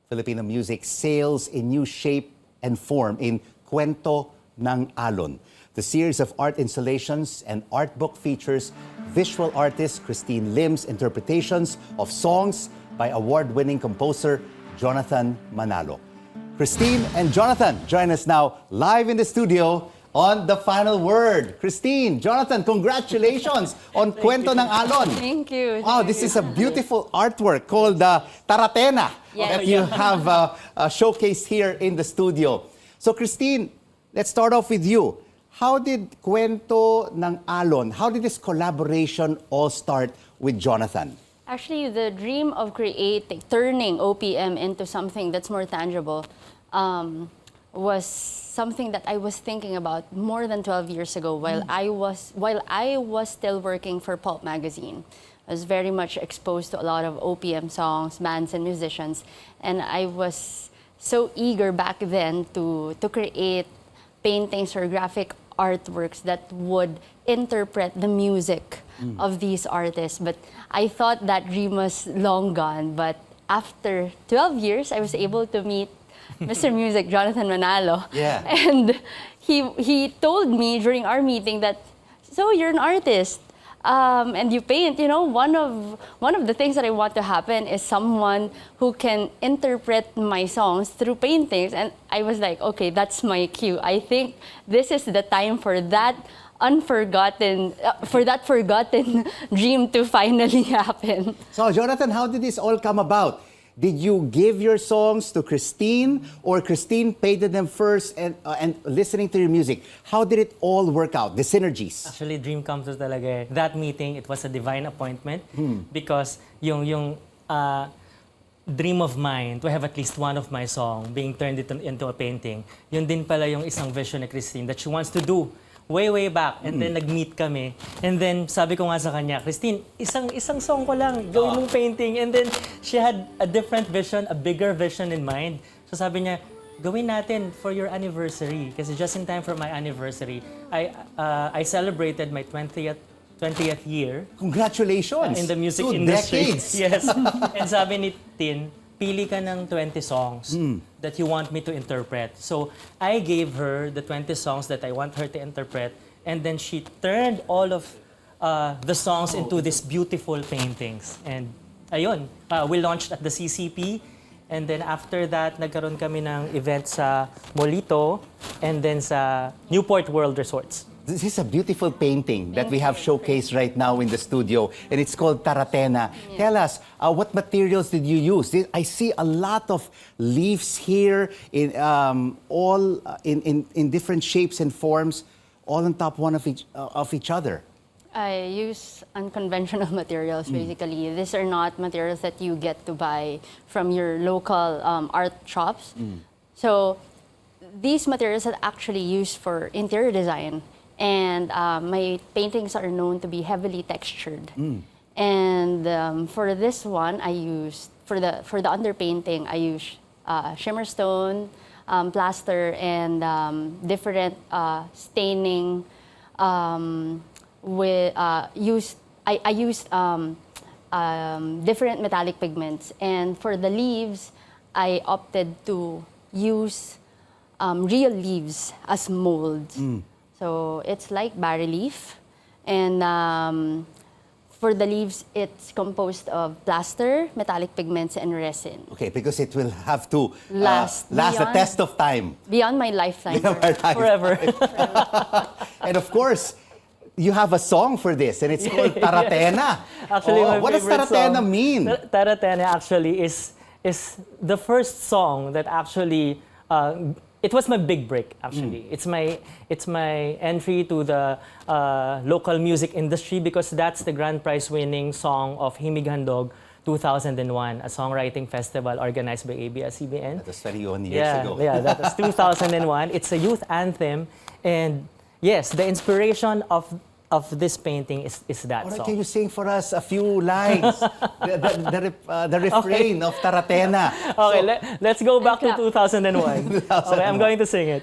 Filipino music sails in new shape and form in Kuwento ng Alon. The series of art installations and art book features visual artist Kristine Lim's interpretations of songs by award-winning composer Jonathan Manalo. Kristine and Jonathan join us now live in the studio on The Final Word. Kristine, Jonathan, congratulations on Kuwento ng Alon. Thank you. Oh, this is a beautiful artwork called Taratena that you have showcased here in the studio. So, Kristine, let's start off with you. How did Kuwento ng Alon, how did this collaboration all start with Jonathan? Actually, the dream of turning OPM into something that's more tangible was something that I was thinking about more than 12 years ago while I was still working for Pulp magazine. I was very much exposed to a lot of OPM songs, bands, and musicians, and I was so eager back then to create paintings or graphic artworks that would interpret the music of these artists. But I thought that dream was long gone. But after 12 years, I was able to meet Mr. Music, Jonathan Manalo. Yeah. And he told me during our meeting that, so you're an artist. And you paint, you know, one of the things that I want to happen is someone who can interpret my songs through paintings. And I was like, okay, that's my cue. I think this is the time for that forgotten dream to finally happen. So, Jonathan, how did this all come about? Did you give your songs to Kristine, or Kristine painted them first and listening to your music? How did it all work out, the synergies? Actually, dream come true talaga. That meeting, it was a divine appointment because yung dream of mine to have at least one of my song being turned into a painting, yun din pala yung isang vision ni Kristine that she wants to do way back. And then nag-meet kami. And then sabi ko nga sa kanya, Kristine, isang song ko lang, gawin mong painting. And then she had a different vision, a bigger vision in mind. So sabi niya, gawin natin for your anniversary. Kasi just in time for my anniversary, I celebrated my 20th year. Congratulations! In the music 2 industry. decades! Yes. And sabi ni Tin, pili ka ng 20 songs that you want me to interpret. So I gave her the 20 songs that I want her to interpret, and then she turned all of the songs into these beautiful paintings. And ayun, we launched at the CCP, and then after that, nagkaroon kami ng event sa Molito, and then sa Newport World Resorts. This is a beautiful painting that we have showcased right now in the studio, and it's called Taratena. Yeah. Tell us, what materials did you use? I see a lot of leaves here, in different shapes and forms, all on top one of each other. I use unconventional materials, basically. These are not materials that you get to buy from your local art shops. So these materials are actually used for interior design. And my paintings are known to be heavily textured. And for this one, I used, for the underpainting, I used shimmer stone, plaster, and different staining. I used different metallic pigments. And for the leaves, I opted to use real leaves as molds. So it's like bas relief, and for the leaves, it's composed of plaster, metallic pigments, and resin. Okay, because it will have to Last the test of time. Beyond my lifetime. Forever. And of course, you have a song for this, and it's called Taratena. Actually, my what does favorite Taratena song, mean? Taratena actually is the first song that actually it was my big break, actually. It's my entry to the local music industry because that's the grand prize winning song of Himig Handog 2001, a songwriting festival organized by ABS-CBN. That was 31 years ago. Yeah, that was 2001. It's a youth anthem, and yes, the inspiration of this painting is that All right, song. can you sing for us a few lines? the refrain of Taratena. Okay, let's go back to 2001. Okay, I'm going to sing it.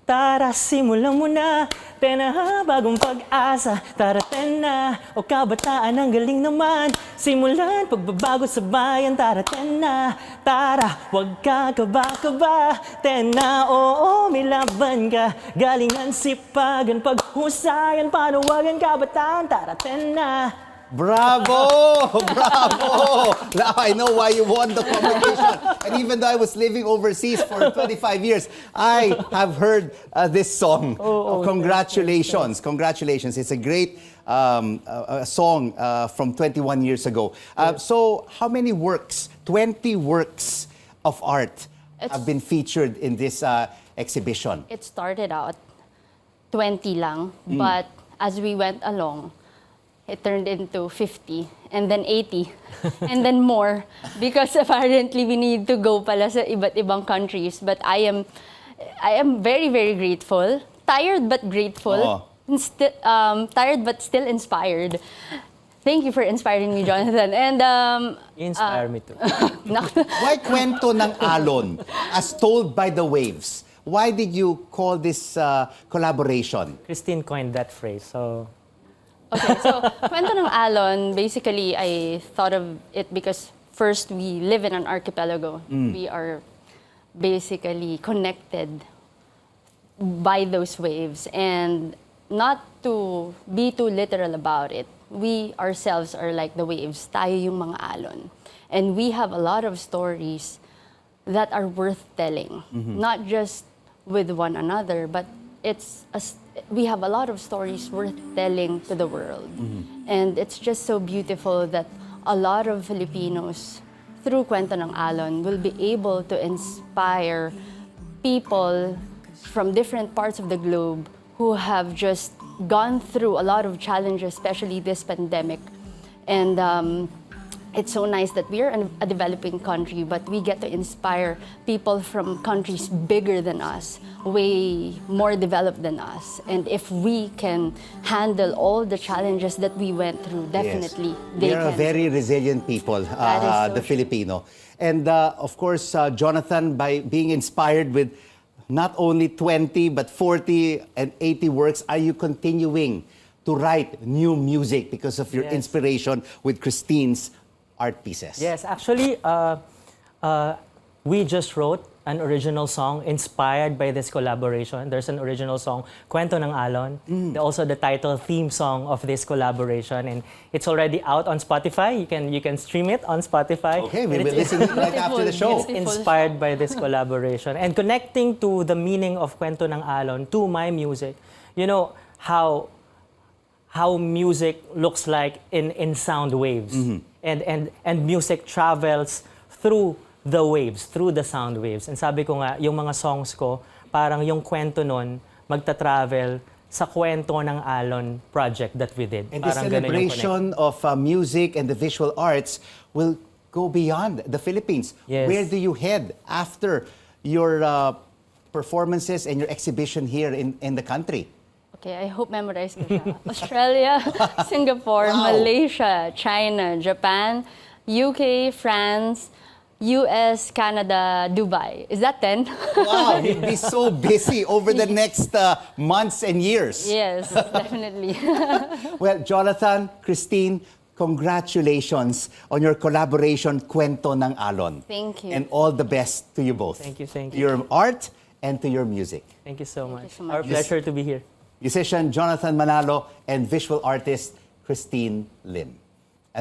Tara, simulan mo na, tena, bagong pag-asa. Tara, tena, o kabataan, ang galing naman. Simulan, pagbabago sa bayan. Tara, tena, tara, wag ka kaba-kaba. Tena, oo, may laban ka. Galingan, sipagan, paghusayan, panawagan, kabataan. Tara, tena. Bravo! Bravo! Now I know why you won the competition. And even though I was living overseas for 25 years, I have heard this song. Congratulations. Congratulations. It's a great song from 21 years ago. So how many works, 20 works of art have been featured in this exhibition? It started out 20 lang, but as we went along, it turned into 50, and then 80, and then more, because apparently we need to go pala sa iba't ibang countries. But I am very, very grateful. Tired but grateful. Tired but still inspired. Thank you for inspiring me, Jonathan. And You inspire me too. Why Kwento ng Alon, as told by the waves? Why did you call this collaboration? Kristine coined that phrase, so... Okay, so Kuwento ng Alon, basically I thought of it because first we live in an archipelago. We are basically connected by those waves, and not to be too literal about it, we ourselves are like the waves. Tayo yung mga alon. And we have a lot of stories that are worth telling, not just with one another, but we have a lot of stories worth telling to the world. And it's just so beautiful that a lot of Filipinos, through Kuwento ng Alon, will be able to inspire people from different parts of the globe who have just gone through a lot of challenges, especially this pandemic. And it's so nice that we're a developing country, but we get to inspire people from countries bigger than us, way more developed than us. And if we can handle all the challenges that we went through, definitely they We are can. a very resilient people, That is so the true. Filipino. And of course, Jonathan, by being inspired with not only 20, but 40 and 80 works, are you continuing to write new music because of your Yes. inspiration with Kristine's art pieces? Yes, actually, we just wrote an original song inspired by this collaboration. There's an original song, Kuwento ng Alon, also the title theme song of this collaboration, and it's already out on Spotify. You can stream it on Spotify. Okay, we And will it's- listen right after the show. Beautiful. inspired by this collaboration and connecting to the meaning of Kuwento ng Alon to my music. You know how music looks like in sound waves, and music travels through the waves, through the sound waves. And sabi ko nga, yung mga songs ko, parang yung kwento nun magta-travel sa Kwento ng Alon project that we did. And the Parang ganun yung connect. celebration of music and the visual arts will go beyond the Philippines. Yes. Where do you head after your performances and your exhibition here in the country? Okay, I hope memorize ko siya. Australia, Singapore, Wow. Malaysia, China, Japan, UK, France, US, Canada, Dubai. Is that 10? Wow, you'd be so busy over the next months and years. Yes, definitely. Well, Jonathan, Kristine, congratulations on your collaboration, Kuwento ng Alon. Thank you. And all the best to you both. Thank you, thank To your art and to your music. Thank you so much. so much. Our pleasure to be here. Musician Jonathan Manalo and visual artist Kristine Lim.